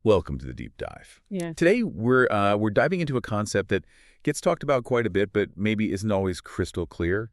Welcome to the deep dive. Yeah. Today we're diving into a concept that gets talked about quite a bit, but maybe isn't always crystal clear: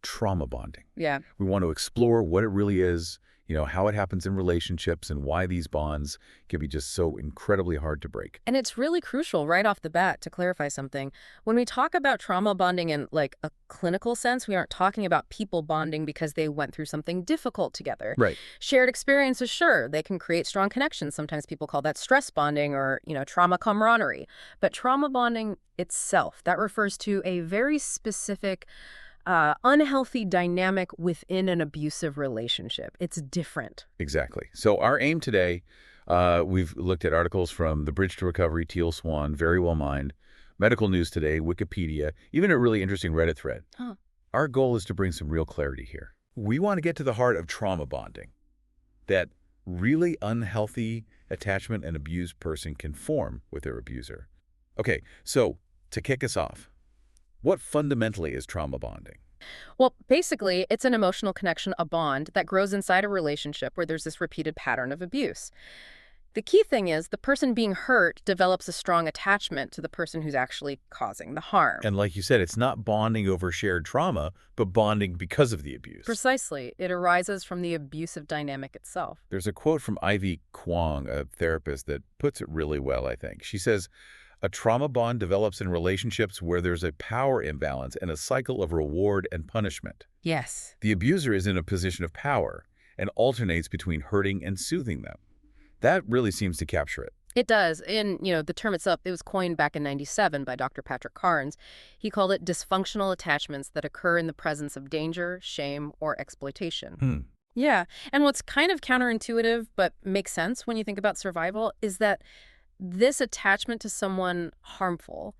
trauma bonding. Yeah. We want to explore what it really is, how it happens in relationships, and why these bonds can be just so incredibly hard to break. And it's really crucial right off the bat to clarify something. When we talk about trauma bonding in like a clinical sense, we aren't talking about people bonding because they went through something difficult together. Right. Shared experiences, sure, they can create strong connections. Sometimes people call that stress bonding or, trauma camaraderie. But trauma bonding itself, that refers to a very specific unhealthy dynamic within an abusive relationship. It's different. Exactly. So our aim today, we've looked at articles from The Bridge to Recovery, Teal Swan, Very Well Mind, Medical News Today, Wikipedia, even a really interesting Reddit thread. Huh. Our goal is to bring some real clarity here. We want to get to the heart of trauma bonding, that really unhealthy attachment an abused person can form with their abuser. Okay, so to kick us off, what fundamentally is trauma bonding? Well, basically, it's an emotional connection, a bond that grows inside a relationship where there's this repeated pattern of abuse. The key thing is the person being hurt develops a strong attachment to the person who's actually causing the harm. And like you said, it's not bonding over shared trauma, but bonding because of the abuse. Precisely. It arises from the abusive dynamic itself. There's a quote from Ivy Kwong, a therapist, that puts it really well, I think. She says, "A trauma bond develops in relationships where there's a power imbalance and a cycle of reward and punishment. Yes. The abuser is in a position of power and alternates between hurting and soothing them." That really seems to capture it. It does. And, the term itself, it was coined back in '97 by Dr. Patrick Carnes. He called it dysfunctional attachments that occur in the presence of danger, shame, or exploitation. Yeah. And what's kind of counterintuitive but makes sense when you think about survival is that this attachment to someone harmful,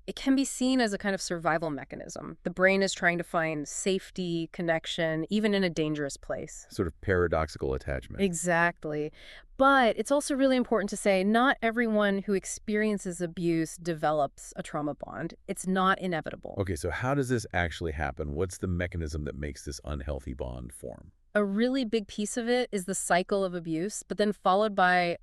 it can be seen as a kind of survival mechanism. The brain is trying to find safety, connection, even in a dangerous place. Sort of paradoxical attachment. Exactly. But it's also really important to say not everyone who experiences abuse develops a trauma bond. It's not inevitable. Okay, so how does this actually happen? What's the mechanism that makes this unhealthy bond form? A really big piece of it is the cycle of abuse, but then followed by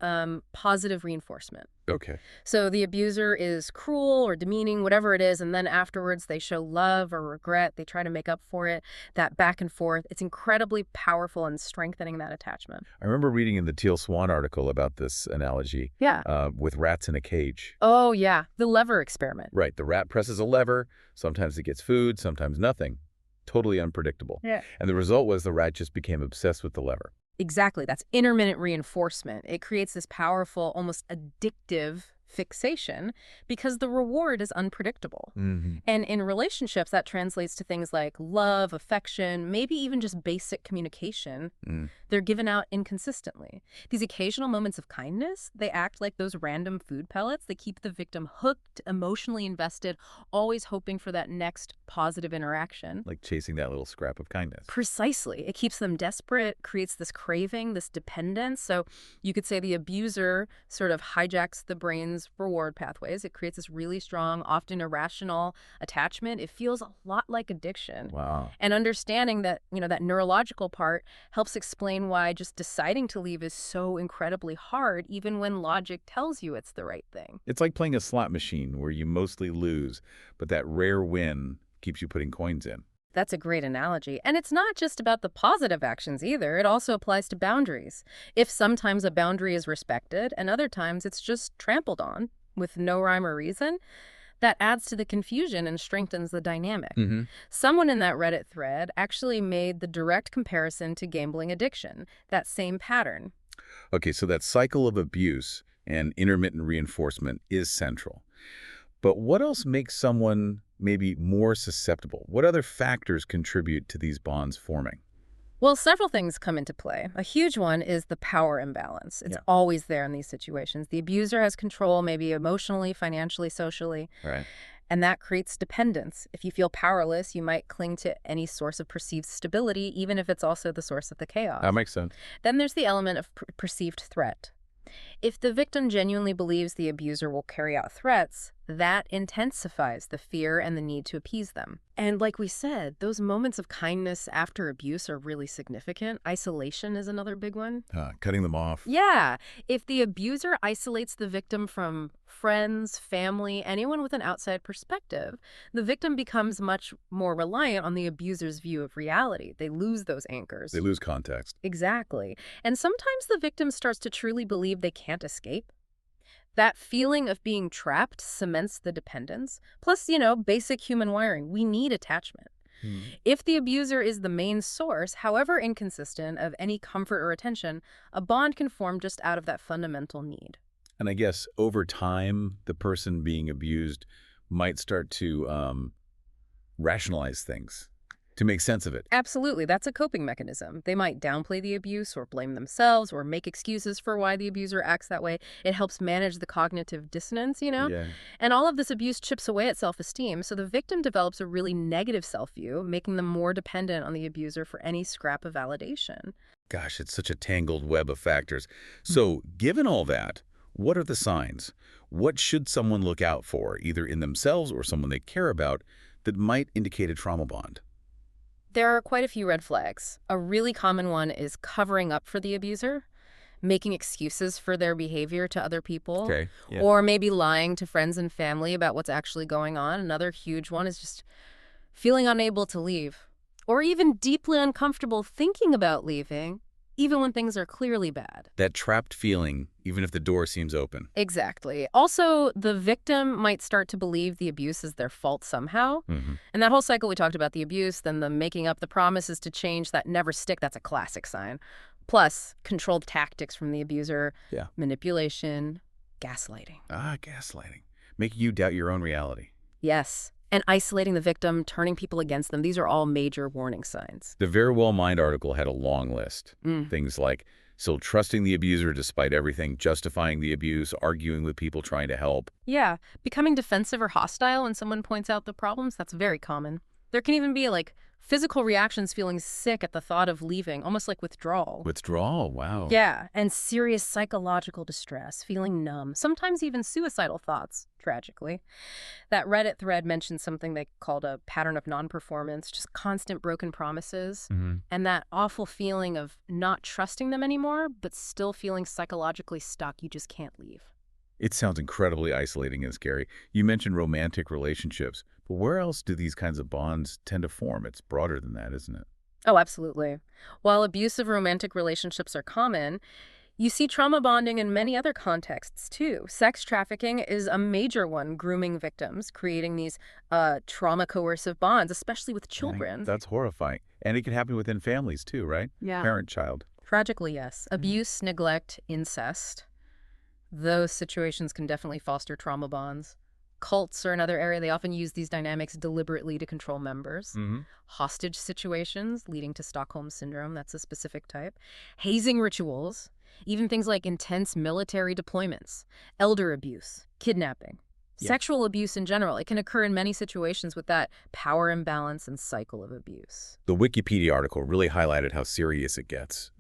positive reinforcement. Okay. So the abuser is cruel or demeaning, whatever it is, and then afterwards they show love or regret. They try to make up for it. That back and forth, it's incredibly powerful in strengthening that attachment. I remember reading in the Teal Swan article about this analogy Yeah. with rats in a cage. Oh, yeah. The lever experiment. Right, the rat presses a lever. Sometimes it gets food, sometimes nothing. Totally unpredictable. Yeah. And the result was the rat just became obsessed with the lever. Exactly. That's intermittent reinforcement. It creates this powerful, almost addictive fixation because the reward is unpredictable. And in relationships, that translates to things like love, affection, maybe even just basic communication. They're given out inconsistently. These occasional moments of kindness, they act like those random food pellets. They keep the victim hooked, emotionally invested, always hoping for that next positive interaction. Like chasing that little scrap of kindness. Precisely. It keeps them desperate, creates this craving, this dependence. So you could say the abuser sort of hijacks the brain's reward pathways. It creates this really strong, often irrational attachment. It feels a lot like addiction. Wow. And understanding that, that neurological part helps explain why just deciding to leave is so incredibly hard, even when logic tells you it's the right thing. It's like playing a slot machine where you mostly lose, but that rare win keeps you putting coins in. That's a great analogy. And it's not just about the positive actions either. It also applies to boundaries. If sometimes a boundary is respected and other times it's just trampled on with no rhyme or reason, that adds to the confusion and strengthens the dynamic. Someone in that Reddit thread actually made the direct comparison to gambling addiction, that same pattern. Okay, so that cycle of abuse and intermittent reinforcement is central. But what else makes someone maybe more susceptible? What other factors contribute to these bonds forming? Well, several things come into play. A huge one is the power imbalance. It's always there in these situations. The abuser has control, maybe emotionally, financially, socially. Right. And that creates dependence. If you feel powerless, you might cling to any source of perceived stability, even if it's also the source of the chaos. That makes sense. Then there's the element of perceived threat. If the victim genuinely believes the abuser will carry out threats, that intensifies the fear and the need to appease them. And like we said, those moments of kindness after abuse are really significant. Isolation is another big one. Cutting them off. Yeah. If the abuser isolates the victim from friends, family, anyone with an outside perspective, the victim becomes much more reliant on the abuser's view of reality. They lose those anchors. They lose context. Exactly. And sometimes the victim starts to truly believe they can't escape. That feeling of being trapped cements the dependence. Plus, basic human wiring. We need attachment. If the abuser is the main source, however inconsistent, of any comfort or attention, a bond can form just out of that fundamental need. And I guess over time, the person being abused might start to rationalize things, to make sense of it. Absolutely. That's a coping mechanism. They might downplay the abuse or blame themselves or make excuses for why the abuser acts that way. It helps manage the cognitive dissonance, Yeah. And all of this abuse chips away at self-esteem, so the victim develops a really negative self-view, making them more dependent on the abuser for any scrap of validation. Gosh, it's such a tangled web of factors. So, given all that, what are the signs? What should someone look out for, either in themselves or someone they care about, that might indicate a trauma bond? There are quite a few red flags. A really common one is covering up for the abuser, making excuses for their behavior to other people, Okay. Yeah. or maybe lying to friends and family about what's actually going on. Another huge one is just feeling unable to leave, or even deeply uncomfortable thinking about leaving, even when things are clearly bad. That trapped feeling, even if the door seems open. Exactly. Also, the victim might start to believe the abuse is their fault somehow. Mm-hmm. And that whole cycle we talked about, the abuse, then the making up the promises to change that never stick, that's a classic sign. Plus, controlled tactics from the abuser, Yeah. manipulation, gaslighting. Gaslighting. Making you doubt your own reality. Yes. And isolating the victim, turning people against them. These are all major warning signs. The Very Well Mind article had a long list. Mm. Things like still trusting the abuser despite everything, justifying the abuse, arguing with people trying to help. Yeah. Becoming defensive or hostile when someone points out the problems, that's very common. There can even be physical reactions, feeling sick at the thought of leaving, almost like withdrawal. Withdrawal, wow. Yeah, and serious psychological distress, feeling numb, sometimes even suicidal thoughts, tragically. That Reddit thread mentioned something they called a pattern of non-performance, just constant broken promises, and that awful feeling of not trusting them anymore, but still feeling psychologically stuck. You just can't leave. It sounds incredibly isolating and scary. You mentioned romantic relationships, but where else do these kinds of bonds tend to form? It's broader than that, isn't it? Oh, absolutely. While abusive romantic relationships are common, you see trauma bonding in many other contexts, too. Sex trafficking is a major one, grooming victims, creating these trauma-coercive bonds, especially with children. That's horrifying. And it can happen within families, too, right? Yeah. Parent-child. Tragically, yes. Abuse, neglect, incest. Those situations can definitely foster trauma bonds. Cults are another area. They often use these dynamics deliberately to control members. Hostage situations leading to Stockholm Syndrome, that's a specific type. Hazing rituals, even things like intense military deployments, elder abuse, kidnapping, sexual abuse in general. It can occur in many situations with that power imbalance and cycle of abuse. The Wikipedia article really highlighted how serious it gets.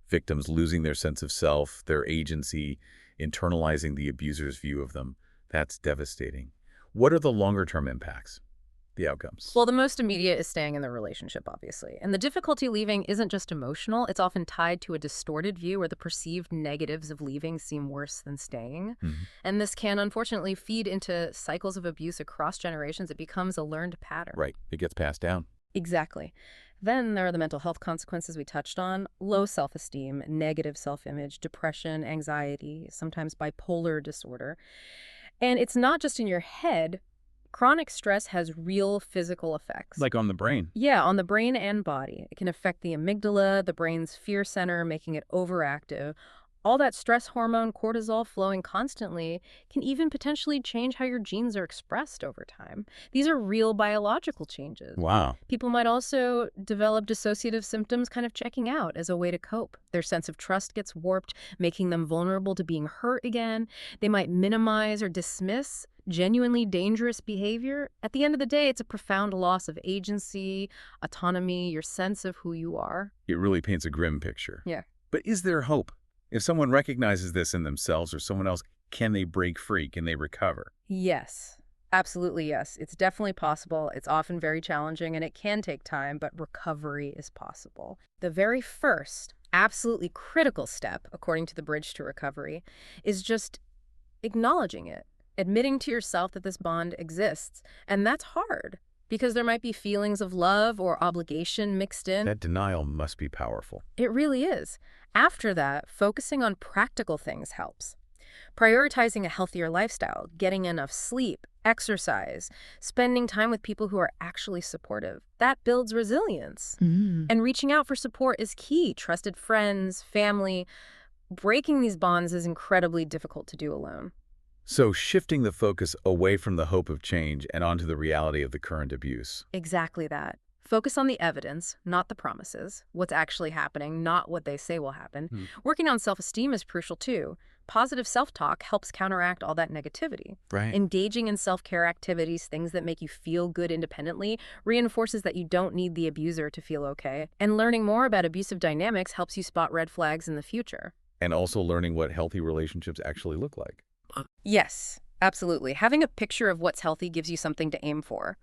Victims losing their sense of self, their agency, internalizing the abuser's view of them. That's devastating. What are the longer-term impacts, the outcomes? Well, the most immediate is staying in the relationship, obviously. And the difficulty leaving isn't just emotional. It's often tied to a distorted view where the perceived negatives of leaving seem worse than staying. And this can, unfortunately, feed into cycles of abuse across generations. It becomes a learned pattern. Right. It gets passed down. Exactly. Then there are the mental health consequences we touched on: low self-esteem, negative self-image, depression, anxiety, sometimes bipolar disorder. And it's not just in your head. Chronic stress has real physical effects. Like on the brain. Yeah, on the brain and body. It can affect the amygdala, the brain's fear center, making it overactive. All that stress hormone, cortisol, flowing constantly can even potentially change how your genes are expressed over time. These are real biological changes. Wow. People might also develop dissociative symptoms, kind of checking out as a way to cope. Their sense of trust gets warped, making them vulnerable to being hurt again. They might minimize or dismiss genuinely dangerous behavior. At the end of the day, it's a profound loss of agency, autonomy, your sense of who you are. It really paints a grim picture. Yeah. But is there hope? If someone recognizes this in themselves or someone else, can they break free? Can they recover? Yes, absolutely yes. It's definitely possible. It's often very challenging and it can take time, but recovery is possible. The very first, absolutely critical step, according to the Bridge to Recovery, is just acknowledging it, admitting to yourself that this bond exists. And that's hard because there might be feelings of love or obligation mixed in. That denial must be powerful. It really is. After that, focusing on practical things helps. Prioritizing a healthier lifestyle, getting enough sleep, exercise, spending time with people who are actually supportive. That builds resilience. And reaching out for support is key. Trusted friends, family. Breaking these bonds is incredibly difficult to do alone. So shifting the focus away from the hope of change and onto the reality of the current abuse. Exactly that. Focus on the evidence, not the promises. What's actually happening, not what they say will happen. Working on self-esteem is crucial too. Positive self-talk helps counteract all that negativity. Right. Engaging in self-care activities, things that make you feel good independently, reinforces that you don't need the abuser to feel okay. And learning more about abusive dynamics helps you spot red flags in the future. And also learning what healthy relationships actually look like. Yes, absolutely. Having a picture of what's healthy gives you something to aim for.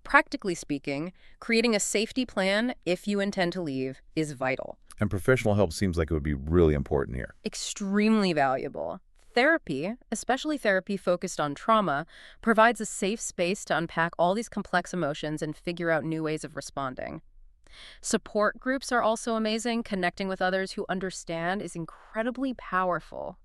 Practically speaking, creating a safety plan if you intend to leave is vital. And professional help seems like it would be really important here. Extremely valuable. Therapy, especially therapy focused on trauma, provides a safe space to unpack all these complex emotions and figure out new ways of responding. Support groups are also amazing. Connecting with others who understand is incredibly powerful.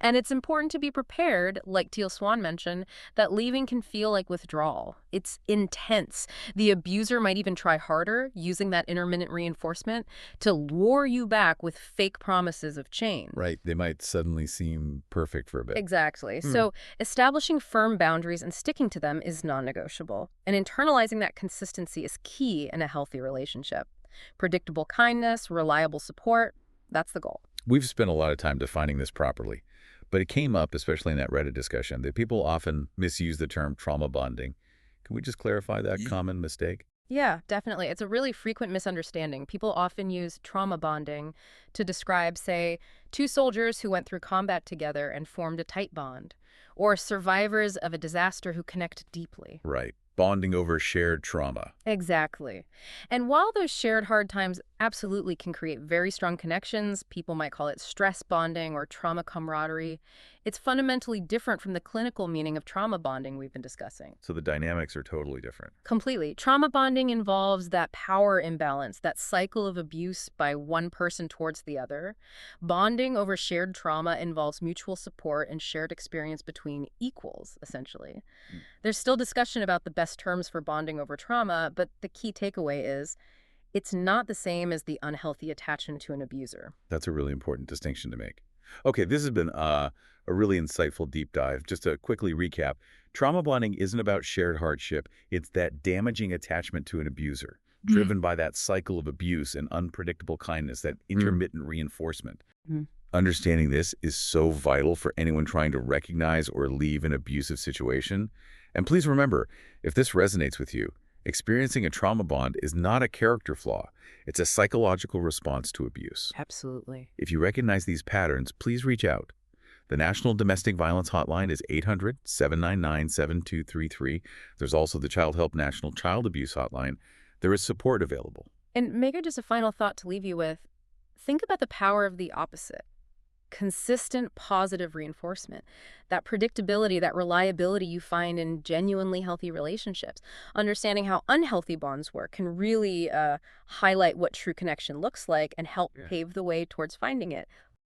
And it's important to be prepared, like Teal Swan mentioned, that leaving can feel like withdrawal. It's intense. The abuser might even try harder, using that intermittent reinforcement to lure you back with fake promises of change. Right. They might suddenly seem perfect for a bit. Exactly. So establishing firm boundaries and sticking to them is non-negotiable. And internalizing that consistency is key in a healthy relationship. Predictable kindness, reliable support, that's the goal. We've spent a lot of time defining this properly, but it came up, especially in that Reddit discussion, that people often misuse the term trauma bonding. Can we just clarify that common mistake? Yeah, definitely. It's a really frequent misunderstanding. People often use trauma bonding to describe, say, two soldiers who went through combat together and formed a tight bond, or survivors of a disaster who connect deeply. Right. Bonding over shared trauma. Exactly. And while those shared hard times absolutely can create very strong connections, people might call it stress bonding or trauma camaraderie, it's fundamentally different from the clinical meaning of trauma bonding we've been discussing. So the dynamics are totally different. Completely. Trauma bonding involves that power imbalance, that cycle of abuse by one person towards the other. Bonding over shared trauma involves mutual support and shared experience between equals, essentially. There's still discussion about the best terms for bonding over trauma, but the key takeaway is it's not the same as the unhealthy attachment to an abuser. That's a really important distinction to make. Okay, this has been a really insightful deep dive. Just to quickly recap, trauma bonding isn't about shared hardship. It's that damaging attachment to an abuser, driven by that cycle of abuse and unpredictable kindness, that intermittent reinforcement. Understanding this is so vital for anyone trying to recognize or leave an abusive situation. And please remember, if this resonates with you, experiencing a trauma bond is not a character flaw. It's a psychological response to abuse. Absolutely. If you recognize these patterns, please reach out. The National Domestic Violence Hotline is 800-799-7233. There's also the Child Help National Child Abuse Hotline. There is support available. And Megan, just a final thought to leave you with. Think about the power of the opposite. Consistent positive reinforcement, that predictability, that reliability you find in genuinely healthy relationships. Understanding how unhealthy bonds work can really highlight what true connection looks like and help pave the way towards finding it.